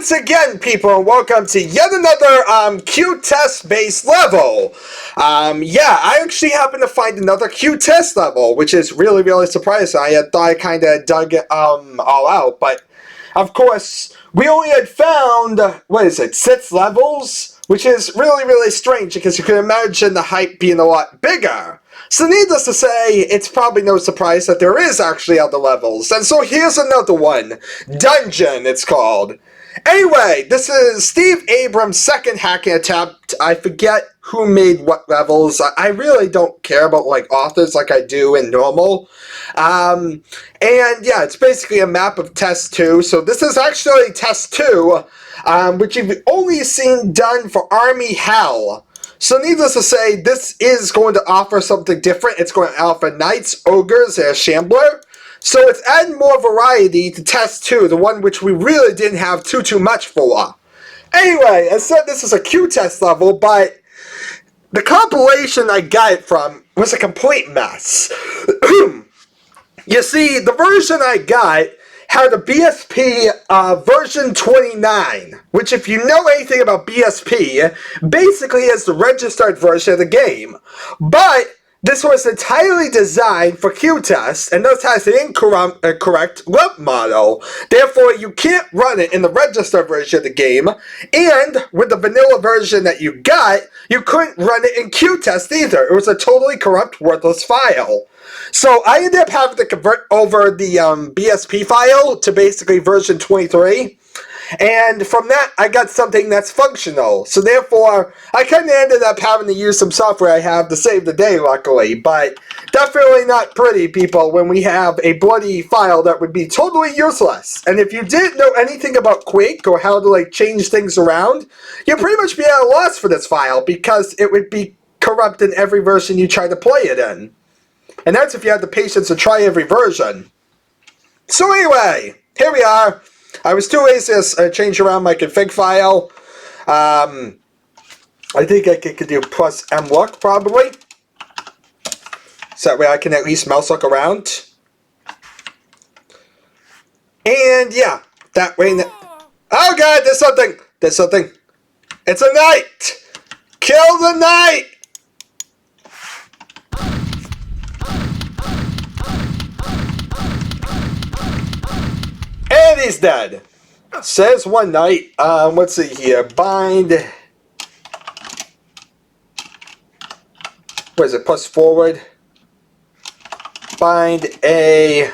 once again, people, and welcome to yet another Qtest based level. Yeah, I actually happened to find another Qtest level, which is really surprising. I had thought I kind of dug it all out, but of course we only had found 6 levels, which is really strange because you can imagine the hype being a lot bigger. So needless to say, it's probably no surprise that there is actually other levels. And so here's another one. Dungeon, it's called. Anyway, this is Steve Abrams' second hacking attempt. I forget who made what levels. I really don't care about authors like I do in normal. And yeah, it's basically a map of Test 2. So this is actually Test 2, which you've only seen done for Army Hell. So needless to say, this is going to offer something different. It's going to offer Knights, Ogres, and a Shambler. So it's adding more variety to Test 2, the one which we really didn't have too much for. Anyway, I said this is a Qtest level, but the compilation I got it from was a complete mess. You see, the version I got had a BSP version 29, which if you know anything about BSP, basically is the registered version of the game. But this was entirely designed for Qtest, and thus has an incorrect lump model. Therefore, you can't run it in the registered version of the game, and with the vanilla version that you got, you couldn't run it in Qtest either. It was a totally corrupt, worthless file. So I ended up having to convert over the BSP file to basically version 23. And from that, I got something that's functional. So therefore, I kind of ended up having to use some software I have to save the day, luckily. But definitely not pretty, people, when we have a bloody file that would be totally useless. And if you didn't know anything about Quake or how to change things around, you'd pretty much be at a loss for this file because it would be corrupt in every version you try to play it in. And that's if you had the patience to try every version. So anyway, here we are. I was too lazy to change around my config file. I think I could do plus mlook probably. So that way I can at least mouse look around. And yeah, that way... Oh god, there's something! There's something! It's a knight! Kill the knight! And he's dead. Says one knight. Let's see here. Bind. What is it? Plus forward. Bind a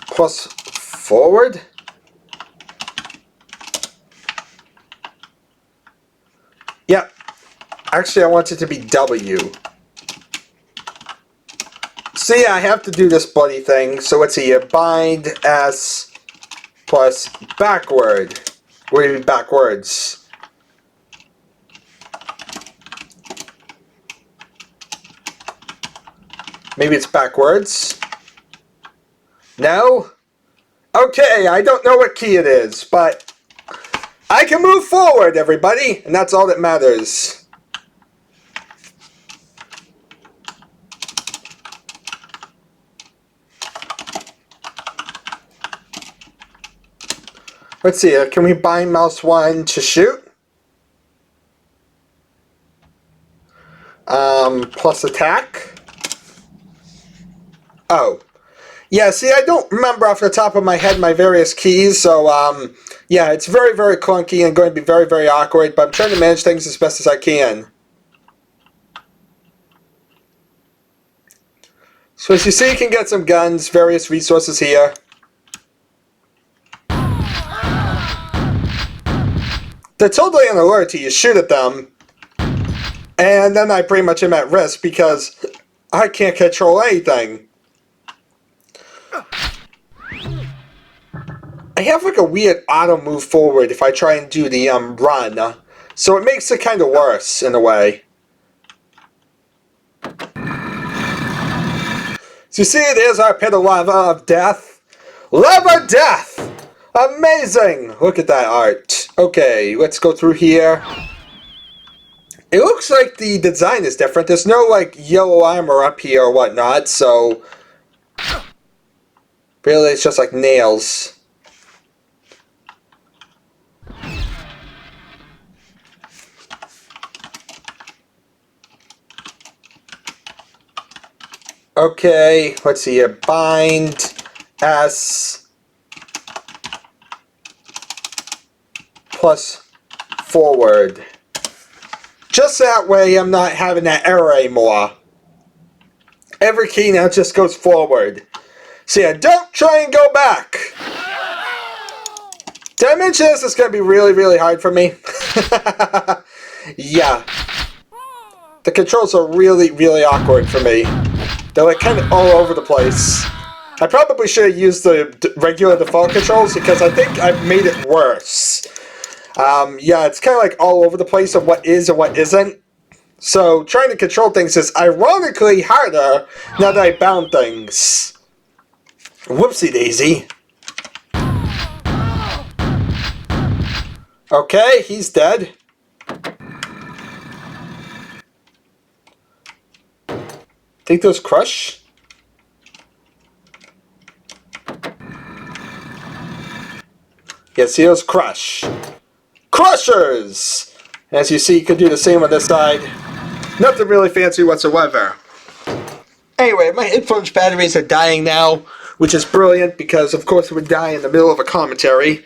plus forward. Yep. Actually, I want it to be W. See, I have to do this bloody thing. So let's see here. Bind S plus backward. What do you mean backwards? Maybe it's backwards? No? Okay, I don't know what key it is, but I can move forward, everybody, and that's all that matters. Let's see, can we bind mouse 1 to shoot? Plus attack? Oh. Yeah, see, I don't remember off the top of my head my various keys, so, yeah, it's very clunky and going to be very awkward, but I'm trying to manage things as best as I can. So as you see, you can get some guns, various resources here. They're totally on alert to you shoot at them, and then I pretty much am at risk because I can't control anything. I have a weird auto move forward if I try and do the run, so it makes it kind of worse in a way. So you see, there's our pit of lava of death. Lava death! Amazing! Look at that art. Okay, let's go through here. It looks like the design is different. There's no, yellow armor up here or whatnot, so... Really, it's just nails. Okay, let's see here. Bind S plus forward. Just that way I'm not having that error anymore. Every key now just goes forward. So yeah, don't try and go back. Did I mention this is going to be really, really hard for me? Yeah. The controls are really, really awkward for me. They're like kind of all over the place. I probably should have used the regular default controls because I think I've made it worse. Yeah, it's kind of like all over the place of what is and what isn't. So trying to control things is ironically harder now that I bound things. Whoopsie daisy. Okay, he's dead. Think those crush? Yeah, see those crush. Crushers! As you see, you can do the same on this side. Nothing really fancy whatsoever. Anyway, my headphones batteries are dying now, which is brilliant because, of course, it would die in the middle of a commentary.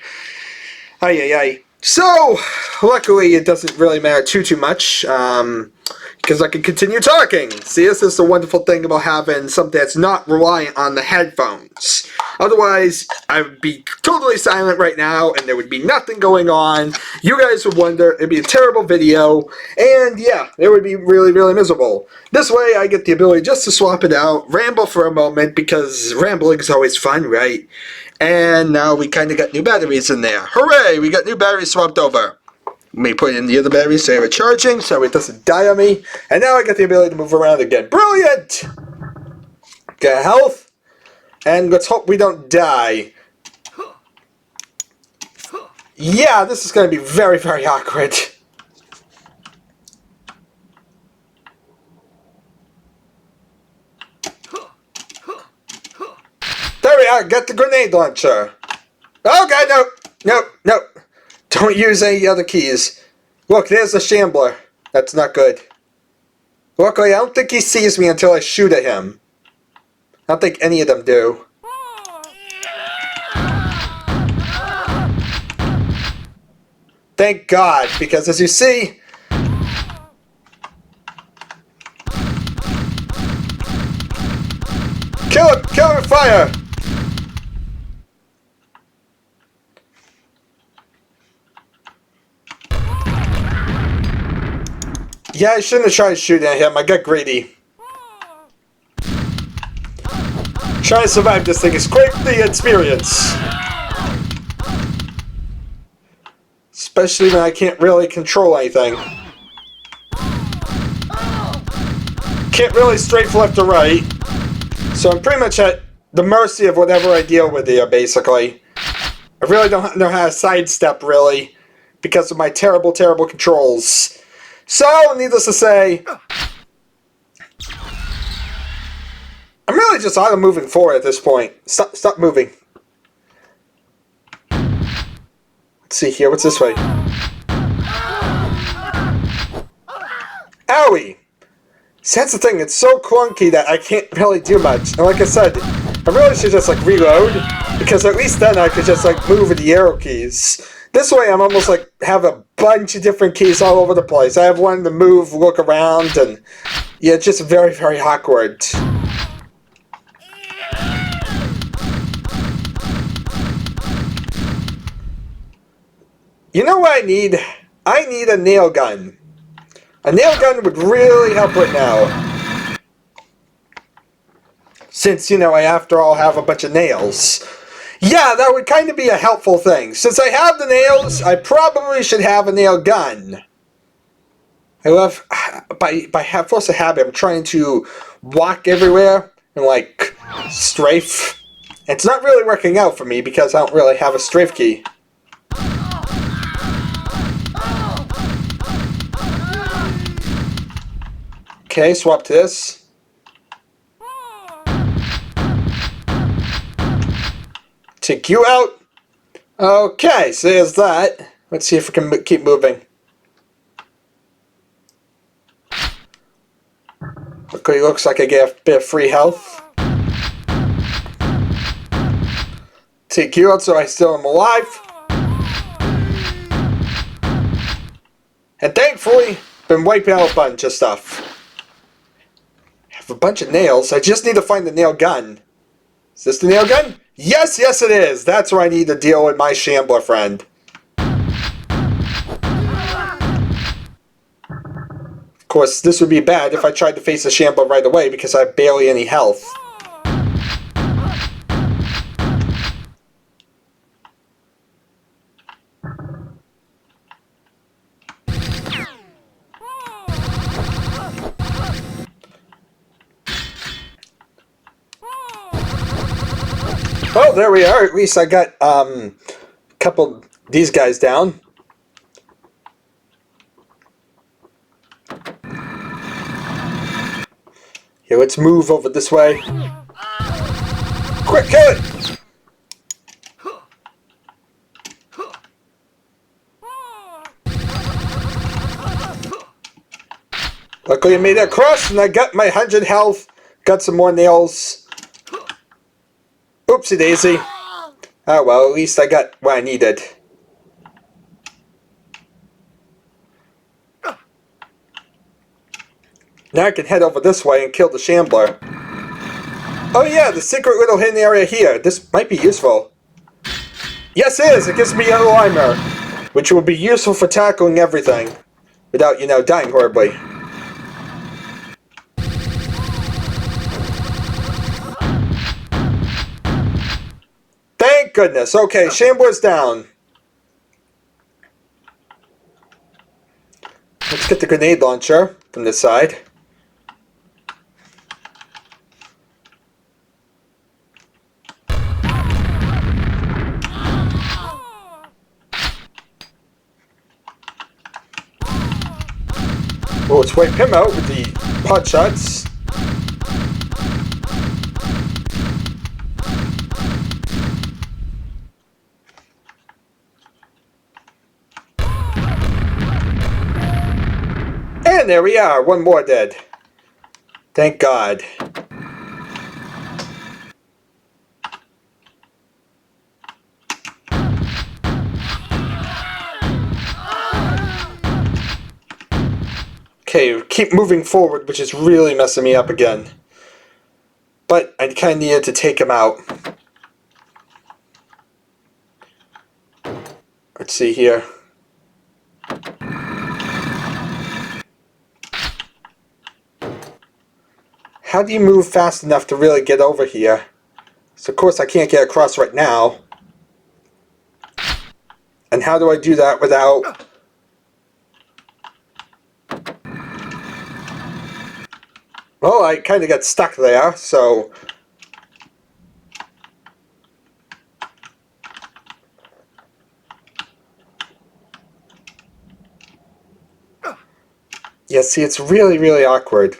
Ay, ay, ay. So, luckily, it doesn't really matter too much, because I can continue talking. See, this is the wonderful thing about having something that's not reliant on the headphones. Otherwise, I would be totally silent right now, and there would be nothing going on. You guys would wonder, it'd be a terrible video, and yeah, it would be really, really miserable. This way, I get the ability just to swap it out, ramble for a moment, because rambling is always fun, right? And now we kind of got new batteries in there. Hooray! We got new batteries swapped over. Let me put in the other batteries so they were charging so it doesn't die on me. And now I got the ability to move around again. Brilliant! Get health. And let's hope we don't die. Yeah, this is going to be very, very awkward. There we are, get the grenade launcher. Oh god, no! No, no. Don't use any other keys. Look, there's the shambler. That's not good. Luckily, I don't think he sees me until I shoot at him. I don't think any of them do. Thank God, because as you see... Kill him! Kill him with fire! Yeah, I shouldn't have tried shooting at him. I got greedy. Trying to survive this thing is quite the experience. Especially when I can't really control anything. Can't really strafe left or right. So I'm pretty much at the mercy of whatever I deal with here, basically. I really don't know how to sidestep, really, because of my terrible, terrible controls. So, needless to say, I'm really just auto-moving forward at this point. Stop moving. Let's see here, what's this way? Owie! See, that's the thing, it's so clunky that I can't really do much. And like I said, I really should just like reload, because at least then I could just like move with the arrow keys. This way I'm almost like have a bunch of different keys all over the place. I have one to move, look around, and yeah, it's just very, very awkward. You know what I need? I need a nail gun. A nail gun would really help right now. Since, you know, I after all have a bunch of nails. Yeah, that would kind of be a helpful thing. Since I have the nails, I probably should have a nail gun. I love, by force of habit, I'm trying to walk everywhere and, like, strafe. It's not really working out for me because I don't really have a strafe key. Okay, swap to this. Take you out. Okay, so there's that. Let's see if we can keep moving. Okay, looks like I get a bit of free health. Take you out so I still am alive. And thankfully, been wiping out a bunch of stuff. I have a bunch of nails. I just need to find the nail gun. Is this the nail gun? Yes, yes it is. That's where I need to deal with my Shambler friend. Of course, this would be bad if I tried to face the Shambler right away because I have barely any health. Oh, there we are. At least I got a couple of these guys down. Here, let's move over this way. Quick, kill it! Luckily I made it across and I got my 100 health. Got some more nails. Oopsie daisy. Oh well, at least I got what I needed. Now I can head over this way and kill the Shambler. Oh yeah, the secret little hidden area here. This might be useful. Yes it is! It gives me yellow armor, which will be useful for tackling everything. Without, you know, dying horribly. Thank goodness. Okay, Shambler's down. Let's get the grenade launcher from this side. Oh, let's wipe him out with the pot shots. And there we are, one more dead. Thank God. Okay, keep moving forward, which is really messing me up again. But I kind of needed to take him out. Let's see here. How do you move fast enough to really get over here? So of course I can't get across right now. And how do I do that without... Well, I kind of got stuck there, so... Yeah, see, it's really, really awkward.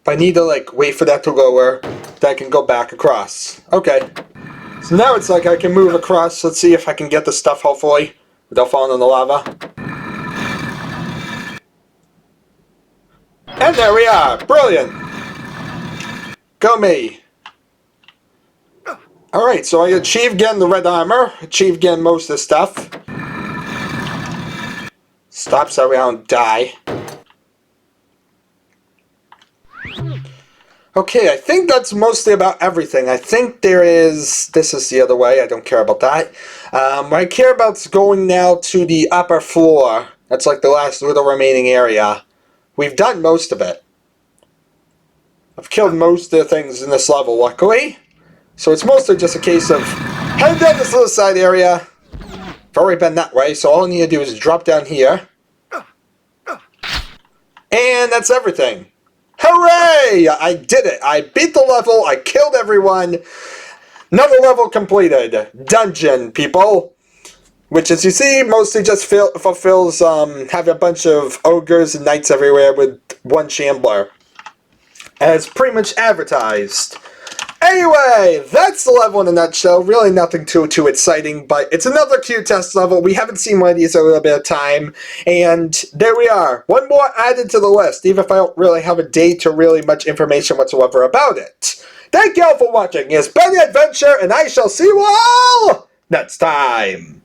I need to, like, wait for that to lower, then I can go back across. Okay. So now it's like I can move across. Let's see if I can get the stuff, hopefully, without falling in the lava. And there we are! Brilliant! Go me! Alright, so I achieved getting the red armor, achieved getting most of the stuff. Stop so we don't die. Okay, I think that's mostly about everything. I think there is... This is the other way. I don't care about that. What I care about is going now to the upper floor. That's like the last little remaining area. We've done most of it. I've killed most of the things in this level, luckily. So it's mostly just a case of heading down this little side area. I've already been that way, so all I need to do is drop down here. And that's everything. Hooray! I did it! I beat the level, I killed everyone. Another level completed. Dungeon, people. Which, as you see, mostly just fulfills having a bunch of ogres and knights everywhere with one Shambler. As pretty much advertised. Anyway, that's the level in a nutshell. Really nothing too exciting, but it's another Qtest level. We haven't seen one of these in a little bit of time, and there we are. One more added to the list, even if I don't really have a date or really much information whatsoever about it. Thank you all for watching. It's been an adventure, and I shall see you all next time.